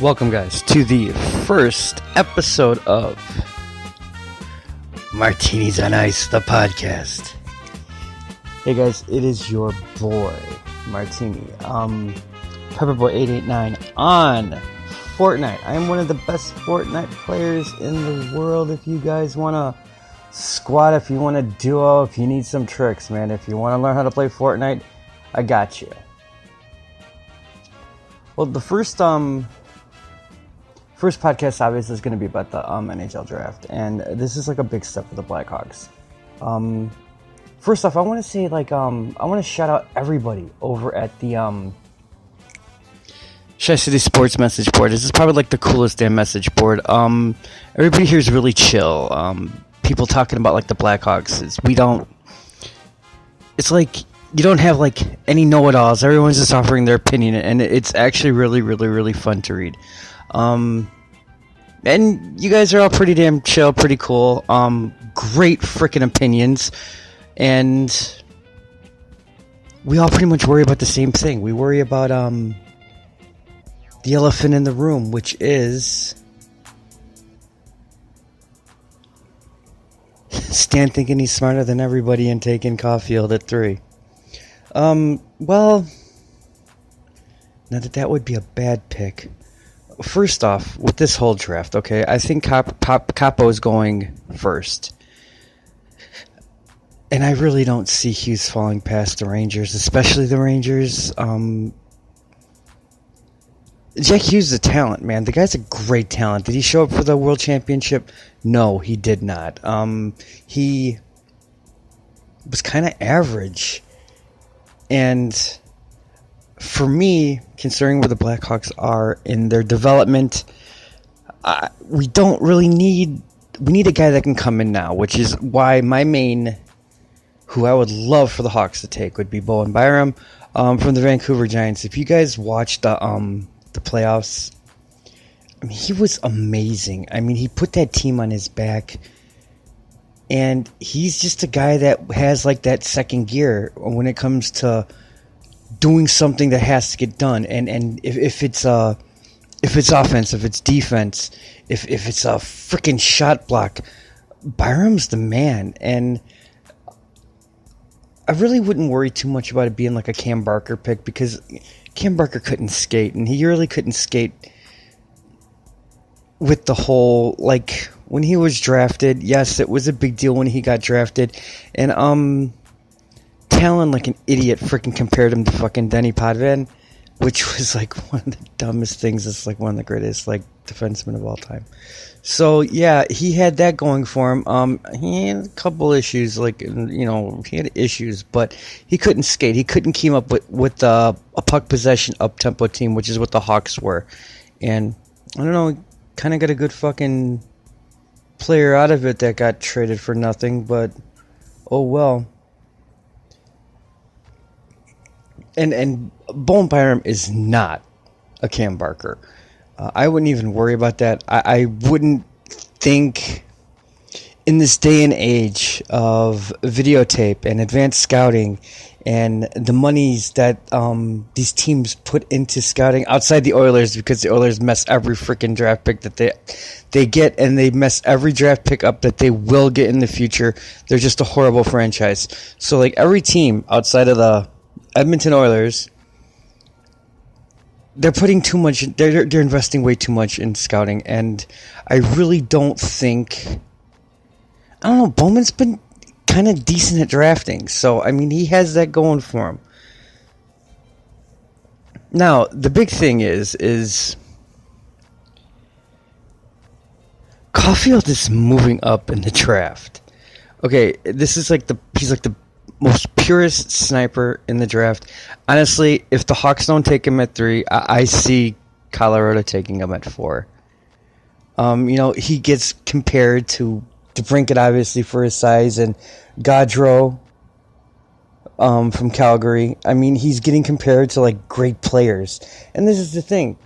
Welcome, guys, to the first episode of Martinis on Ice, the podcast. Hey, guys, it is your boy, Martini. Pepperboy889 on Fortnite. I am one of the best Fortnite players in the world. If you guys want to squad, if you want to duo, if you need some tricks, man, if you want to learn how to play Fortnite, I got you. Well, the first podcast obviously is going to be about the NHL Draft, and this is like a big step for the Blackhawks. First off, I want to say I want to shout out everybody over at the Shy City Sports message board. This is probably like the coolest damn message board. Everybody here is really chill. People talking about like the Blackhawks. It's like you don't have like any know-it-alls. Everyone's just offering their opinion, and it's actually really, really, really fun to read. And you guys are all pretty damn chill, pretty cool. Great freaking opinions. And we all pretty much worry about the same thing. We worry about the elephant in the room, which is Stan thinking he's smarter than everybody and taking Caulfield at 3. Well, now that would be a bad pick. First off, with this whole draft, okay, I think Capo is going first. And I really don't see Hughes falling past the Rangers, especially the Rangers. Jack Hughes is a talent, man. The guy's a great talent. Did he show up for the World Championship? No, he did not. He was kind of average. And for me, considering where the Blackhawks are in their development, we don't really need a guy that can come in now, which is why my main, who I would love for the Hawks to take, would be Bowen Byram from the Vancouver Giants. If you guys watched the playoffs, I mean, he was amazing. I mean, he put that team on his back, and he's just a guy that has like that second gear when it comes to doing something that has to get done, and if it's offense, if it's defense, if it's a freaking shot block, Byram's the man. And I really wouldn't worry too much about it being like a Cam Barker pick, because Cam Barker couldn't skate, and he really couldn't skate with the whole, like, when he was drafted. Yes, it was a big deal when he got drafted, and Talon, like an idiot, freaking compared him to fucking Denny Potvin, which was like one of the dumbest things. It's like one of the greatest like defensemen of all time. So yeah, he had that going for him. He had a couple issues, like, you know, he had issues, but he couldn't skate. He couldn't keep up with a puck possession up tempo team, which is what the Hawks were. And I don't know, kind of got a good fucking player out of it that got traded for nothing, but oh well. And Bowen Byram is not a Cam Barker. I wouldn't even worry about that. I wouldn't think, in this day and age of videotape and advanced scouting and the monies that these teams put into scouting outside the Oilers, because the Oilers mess every freaking draft pick that they get, and they mess every draft pick up that they will get in the future. They're just a horrible franchise. So like every team outside of the Edmonton Oilers, they're putting too much. They're investing way too much in scouting, and I really don't think. I don't know. Bowman's been kind of decent at drafting, so I mean, he has that going for him. Now, the big thing is Caulfield is moving up in the draft. Okay, this is like he's like the most purest sniper in the draft. Honestly, if the Hawks don't take him at 3, I see Colorado taking him at 4. You know, he gets compared to DeBrincat, obviously, for his size, and Gaudreau from Calgary. I mean, he's getting compared to like great players. And this is the thing.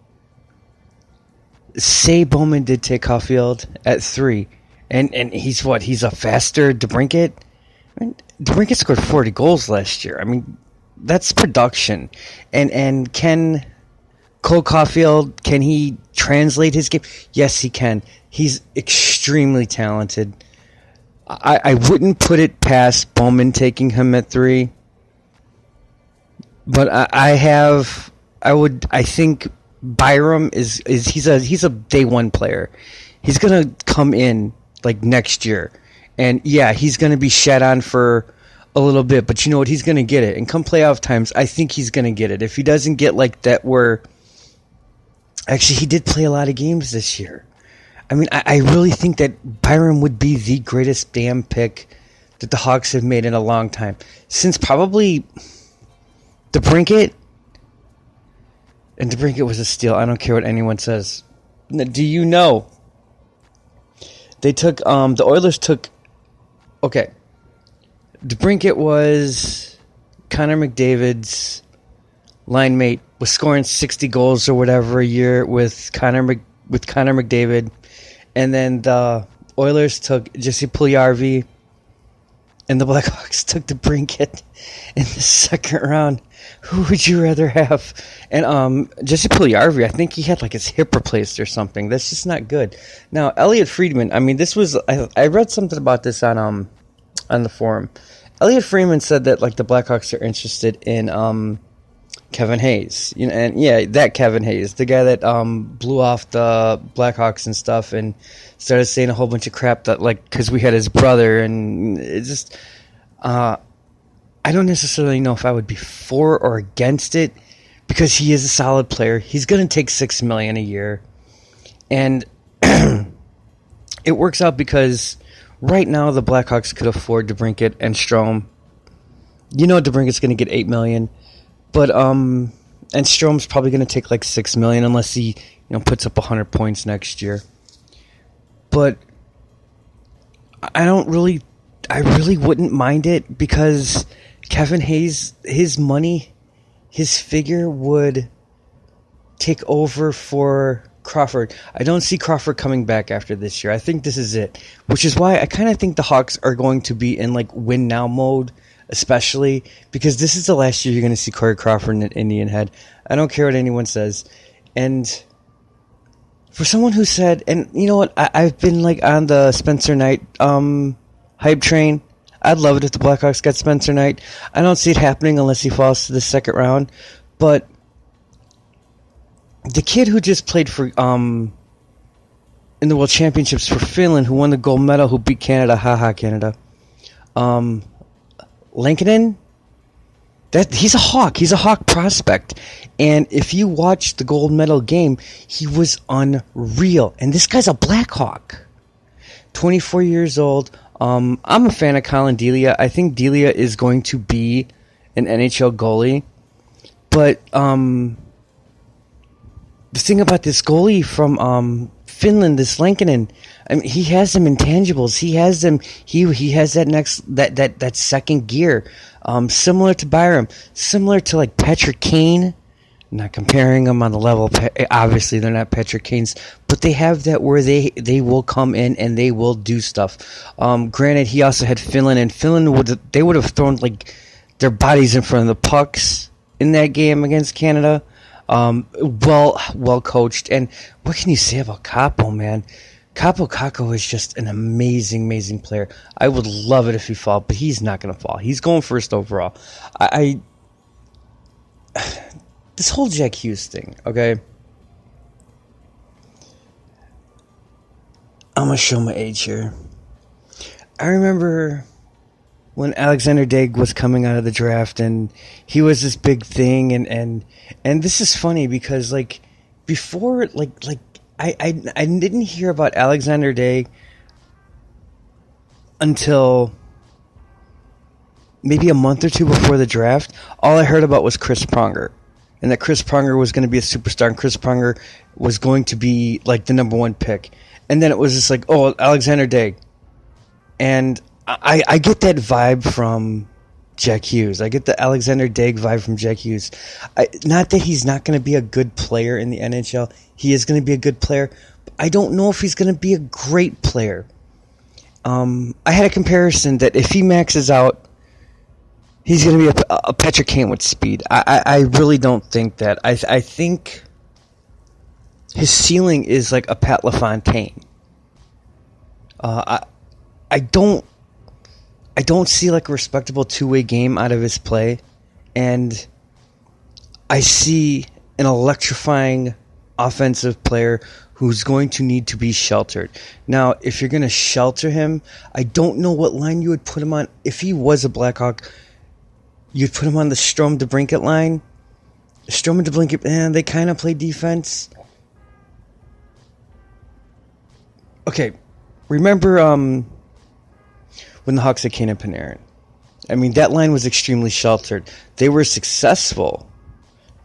Say Bowman did take Caulfield at 3, and he's what? He's a faster DeBrincat? I mean, DeBrincat scored 40 goals last year. I mean, that's production. And can Cole Caulfield, can he translate his game? Yes, he can. He's extremely talented. I wouldn't put it past Bowman taking him at 3. But I think Byram he's a day one player. He's gonna come in like next year. And yeah, he's gonna be shat on for a little bit, but you know what? He's gonna get it. And come playoff times, I think he's gonna get it. If he doesn't get like that actually he did play a lot of games this year. I mean, I really think that Byram would be the greatest damn pick that the Hawks have made in a long time. Since probably DeBrincat. And DeBrincat was a steal. I don't care what anyone says. Do you know? They took, the Oilers took, okay. DeBrincat was Connor McDavid's line mate, was scoring 60 goals or whatever a year with Connor McDavid. And then the Oilers took Jesse Puljujarvi, and the Blackhawks took DeBrincat in the second round. Who would you rather have? And Jesse Puljujarvi, I think he had like his hip replaced or something. That's just not good. Now, Elliot Friedman, I mean, this was I read something about this on the forum. Elliot Friedman said that like the Blackhawks are interested in Kevin Hayes, you know, and yeah, that Kevin Hayes, the guy that blew off the Blackhawks and stuff, and started saying a whole bunch of crap that like because we had his brother, and it just I don't necessarily know if I would be for or against it because he is a solid player. He's going to take $6 million a year, and it works out because right now the Blackhawks could afford DeBrincat and Strome. You know, DeBrincat's going to get $8 million. But and Strome's probably going to take like $6 million unless he puts up 100 points next year. But I really wouldn't mind it because Kevin Hayes, his money, his figure would take over for Crawford. I don't see Crawford coming back after this year. I think this is it, which is why I kind of think the Hawks are going to be in like win now mode. Especially because this is the last year you're going to see Corey Crawford in an Indian head. I don't care what anyone says. And for someone who said, and you know what, I've been like on the Spencer Knight hype train. I'd love it if the Blackhawks got Spencer Knight. I don't see it happening unless he falls to the second round. But the kid who just played for in the World Championships for Finland, who won the gold medal, who beat Canada, haha Canada. Lankinen, he's a Hawk. He's a Hawk prospect. And if you watch the gold medal game, he was unreal. And this guy's a Blackhawk. 24 years old. I'm a fan of Colin Delia. I think Delia is going to be an NHL goalie. But the thing about this goalie from Finland, this Lankinen, I mean, he has some intangibles. He has them. He has that second gear, similar to Byram, similar to like Patrick Kane. I'm not comparing them on the level. Obviously, they're not Patrick Kane's, but they have that where they will come in and they will do stuff. Granted, he also had Finland, and Finland would have thrown like their bodies in front of the pucks in that game against Canada. Well coached. And what can you say about Capo, man? Capo Kakko is just an amazing, amazing player. I would love it if he fall, but he's not going to fall. He's going first overall. This whole Jack Hughes thing, okay? I'm going to show my age here. I remember when Alexander Daig was coming out of the draft, and he was this big thing, and this is funny because, like, before, I didn't hear about Alexander Daig until maybe a month or two before the draft. All I heard about was Chris Pronger, and that Chris Pronger was going to be a superstar, and Chris Pronger was going to be like the number one pick. And then it was just like, oh, Alexander Daig. And I get that vibe from Jack Hughes. I get the Alexander Daig vibe from Jack Hughes. Not that he's not going to be a good player in the NHL. He is going to be a good player. But I don't know if he's going to be a great player. I had a comparison that if he maxes out, he's going to be a Patrick Kane with speed. I really don't think that. I think his ceiling is like a Pat LaFontaine. I don't see like a respectable two-way game out of his play, and I see an electrifying offensive player who's going to need to be sheltered. Now, if you're going to shelter him, I don't know what line you would put him on. If he was a Blackhawk, you'd put him on the Strome to Brinkett line. Strome to Brinkett, they kind of play defense. Okay, remember when the Hawks had Kane and Panarin? I mean, that line was extremely sheltered. They were successful,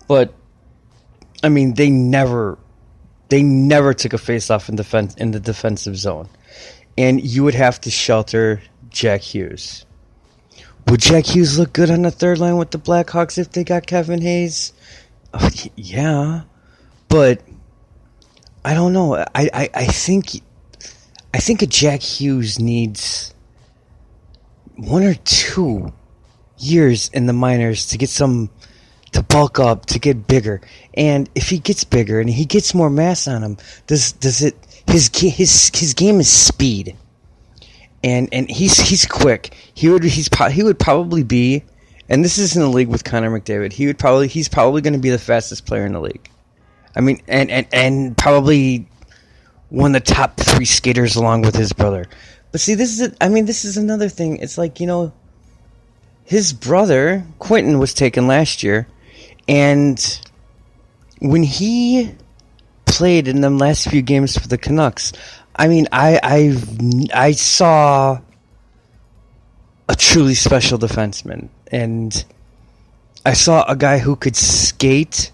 but I mean, they never took a face-off in the defensive zone. And you would have to shelter Jack Hughes. Would Jack Hughes look good on the third line with the Blackhawks if they got Kevin Hayes? Oh, yeah. But I don't know. I think a Jack Hughes needs 1 or 2 years in the minors to bulk up, to get bigger. And if he gets bigger and he gets more mass on him, his game is speed. And he's quick. He would probably be, and this is in the league with Connor McDavid. He's probably going to be the fastest player in the league. I mean, and probably one of the top 3 skaters along with his brother. But see, this is another thing. It's like, his brother Quentin was taken last year, and when he played in the last few games for the Canucks, I mean, I saw a truly special defenseman, and I saw a guy who could skate,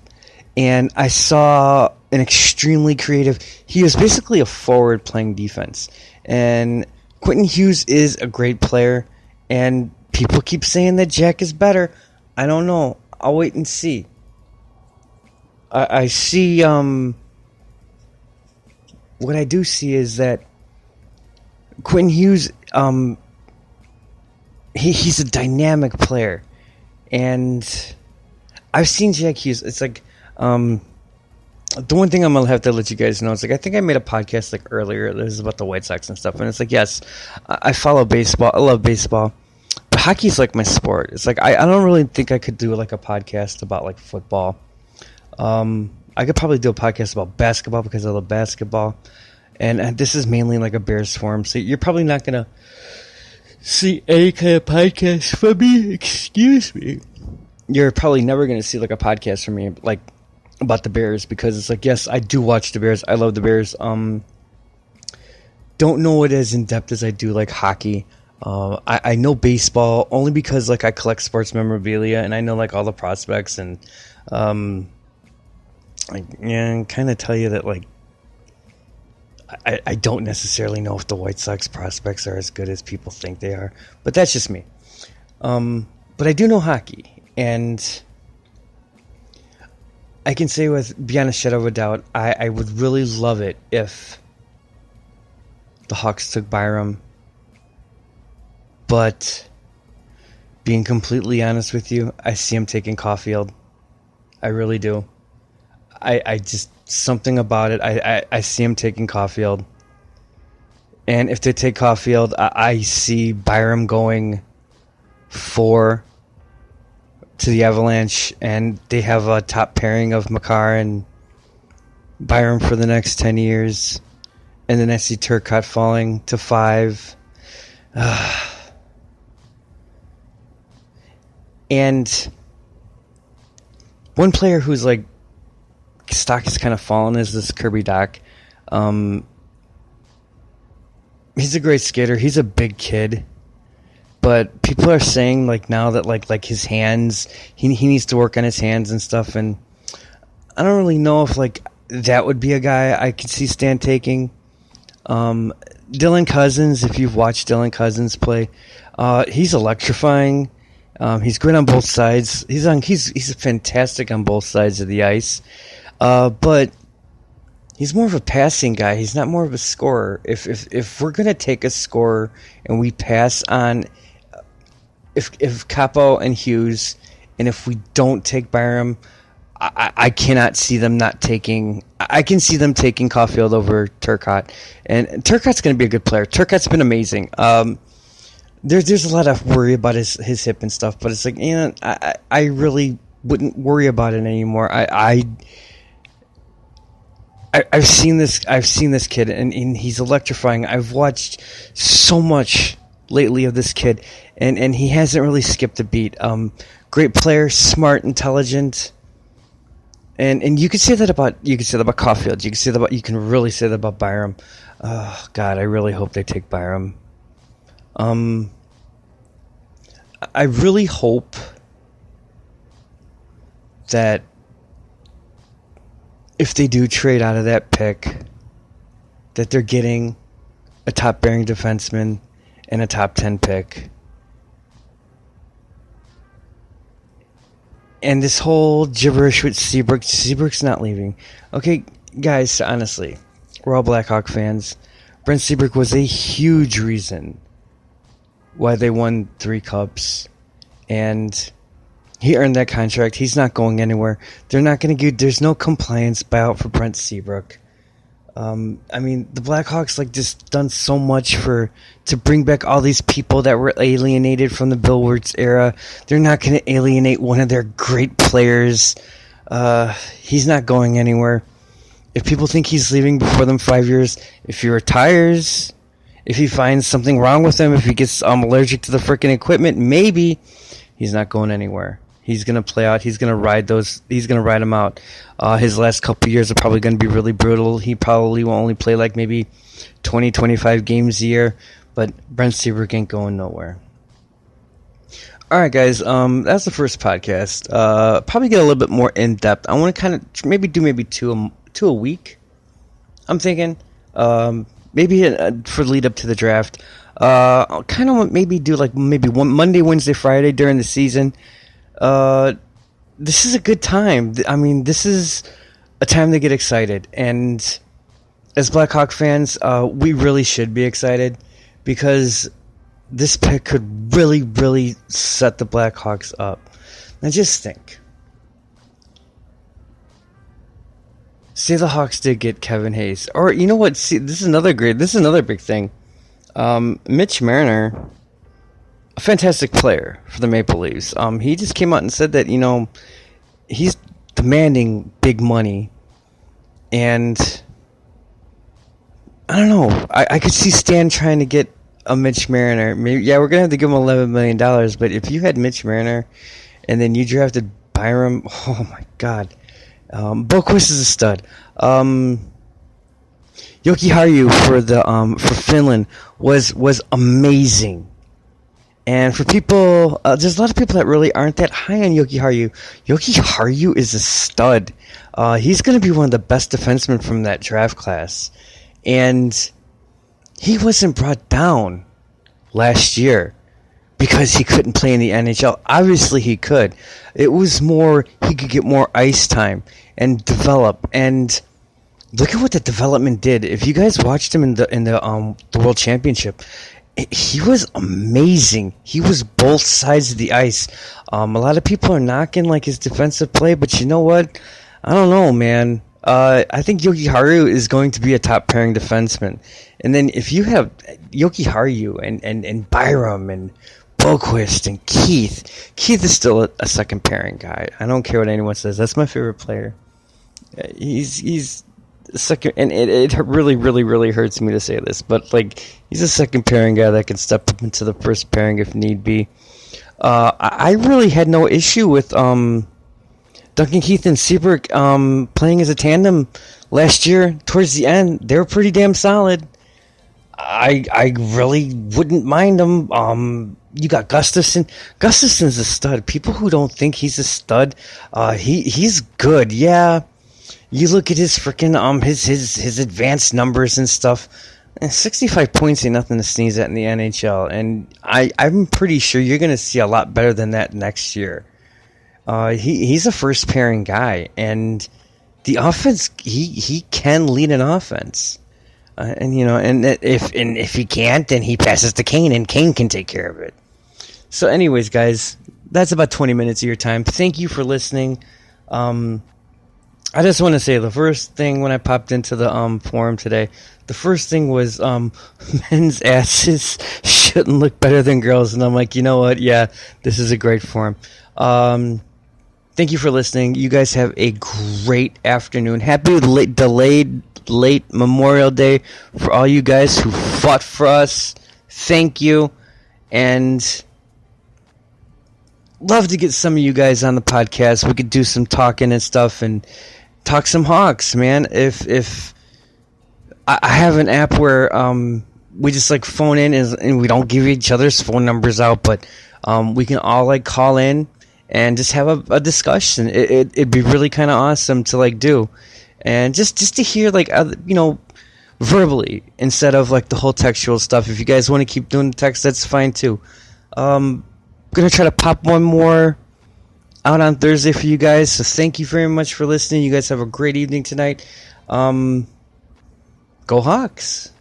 and I saw an extremely creative. He was basically a forward playing defense, and Quentin Hughes is a great player, and people keep saying that Jack is better. I don't know. I'll wait and see. I see. What I do see is that Quentin Hughes, he's a dynamic player, and I've seen Jack Hughes. It's like the one thing I'm gonna have to let you guys know is like I think I made a podcast like earlier. This is about the White Sox and stuff, and it's like yes, I follow baseball. I love baseball. But hockey's like my sport. It's like I don't really think I could do like a podcast about like football. I could probably do a podcast about basketball because I love basketball. And this is mainly like a Bears forum, so you're probably not going to see any kind of podcast from me. Excuse me. You're probably never going to see like a podcast from me like about the Bears because it's like, yes, I do watch the Bears. I love the Bears. Don't know it as in depth as I do like hockey. I know baseball only because like I collect sports memorabilia and I know like all the prospects and I can kind of tell you that like I don't necessarily know if the White Sox prospects are as good as people think they are, but that's just me. But I do know hockey, and I can say with beyond a shadow of a doubt, I would really love it if the Hawks took Byram. But being completely honest with you, I see him taking Caulfield. I really do. I just, something about it, I see him taking Caulfield. And if they take Caulfield, I see Byram going 4 to the Avalanche, and they have a top pairing of Makar and Byram for the next 10 years. And then I see Turcotte falling to 5. And one player who's like stock has kind of fallen is this Kirby Dach. He's a great skater. He's a big kid, but people are saying like now that like his hands, he needs to work on his hands and stuff. And I don't really know if like that would be a guy I could see Stan taking. Dylan Cousins, if you've watched Dylan Cousins play, he's electrifying. He's great on both sides. He's fantastic on both sides of the ice. But he's more of a passing guy. He's not more of a scorer. If we're gonna take a scorer and we pass on, if Capo and Hughes, and if we don't take Byram, I cannot see them not taking. I can see them taking Caulfield over Turcotte, and Turcotte's going to be a good player. Turcotte's been amazing. There's a lot of worry about his hip and stuff, but it's like, I really wouldn't worry about it anymore. I've seen this kid, and he's electrifying. I've watched so much lately of this kid, and he hasn't really skipped a beat. Great player, smart, intelligent, and you could say that about Caulfield. You can really say that about Byram. Oh God, I really hope they take Byram. I really hope that if they do trade out of that pick, that they're getting a top-bearing defenseman and a top 10 pick. And this whole gibberish with Seabrook's not leaving. Okay, guys, honestly, we're all Blackhawk fans. Brent Seabrook was a huge reason why they won 3 cups, and he earned that contract. He's not going anywhere. They're not going to give. There's no compliance buyout for Brent Seabrook. I mean, the Blackhawks just done so much to bring back all these people that were alienated from the Bill Wirtz era. They're not going to alienate one of their great players. He's not going anywhere. If people think he's leaving before them 5 years, if he retires, if he finds something wrong with him, if he gets allergic to the freaking equipment, maybe he's not going anywhere. He's going to play out. He's going to ride those. He's going to ride them out. His last couple of years are probably going to be really brutal. He probably will only play maybe 20, 25 games a year. But Brent Seabrook ain't going nowhere. All right, guys. That's the first podcast. Probably get a little bit more in depth. I want to kind of maybe do two a week. I'm thinking maybe for the lead up to the draft. I'll kind of maybe do maybe one Monday, Wednesday, Friday during the season. This is a good time. I mean, this is a time to get excited. And as Blackhawk fans, we really should be excited because this pick could really, really set the Blackhawks up. Now just think. Say the Hawks did get Kevin Hayes. Or, you know what? See, this is another big thing. Mitch Marner, a fantastic player for the Maple Leafs. He just came out and said that, he's demanding big money. And I don't know. I could see Stan trying to get a Mitch Marner. Maybe, yeah, we're going to have to give him $11 million. But if you had Mitch Marner and then you drafted Byram, oh my God. Boquist is a stud. Jokiharju for Finland was amazing. And for people, there's a lot of people that really aren't that high on Jokiharju. Jokiharju is a stud. He's going to be one of the best defensemen from that draft class. And he wasn't brought down last year because he couldn't play in the NHL. Obviously he could. It was more he could get more ice time and develop. And look at what the development did. If you guys watched him in the World Championship, he was amazing. He was both sides of the ice. A lot of people are knocking his defensive play, but you know what? I don't know, man. I think Jokiharju is going to be a top pairing defenseman. And then if you have Jokiharju and Byram and Boquist and Keith is still a second pairing guy. I don't care what anyone says. That's my favorite player. He's second, and it really, really, really hurts me to say this, but he's a second pairing guy that can step up into the first pairing if need be. I really had no issue with Duncan Keith and Seabrook playing as a tandem last year. Towards the end, they were pretty damn solid. I really wouldn't mind them. You got Gustafson. Gustafson's a stud. People who don't think he's a stud, he's good. Yeah. You look at his freaking his advanced numbers and stuff. 65 points ain't nothing to sneeze at in the NHL, and I'm pretty sure you're going to see a lot better than that next year. He's a first pairing guy, and the offense he can lead an offense, and if he can't, then he passes to Kane, and Kane can take care of it. So, anyways, guys, that's about 20 minutes of your time. Thank you for listening. I just want to say the first thing when I popped into the forum today, the first thing was men's asses shouldn't look better than girls, and I'm like, you know what? Yeah, this is a great forum. Thank you for listening. You guys have a great afternoon. Happy delayed late Memorial Day for all you guys who fought for us. Thank you, and love to get some of you guys on the podcast. We could do some talking and stuff and talk some Hawks, man. If I have an app where we just like phone in and we don't give each other's phone numbers out, but we can all like call in and just have a discussion. It'd be really kind of awesome to like do, and just to hear like verbally instead of like the whole textual stuff. If you guys want to keep doing the text, that's fine too. I'm gonna try to pop one more out on Thursday for you guys. So thank you very much for listening. You guys have a great evening tonight. Go Hawks.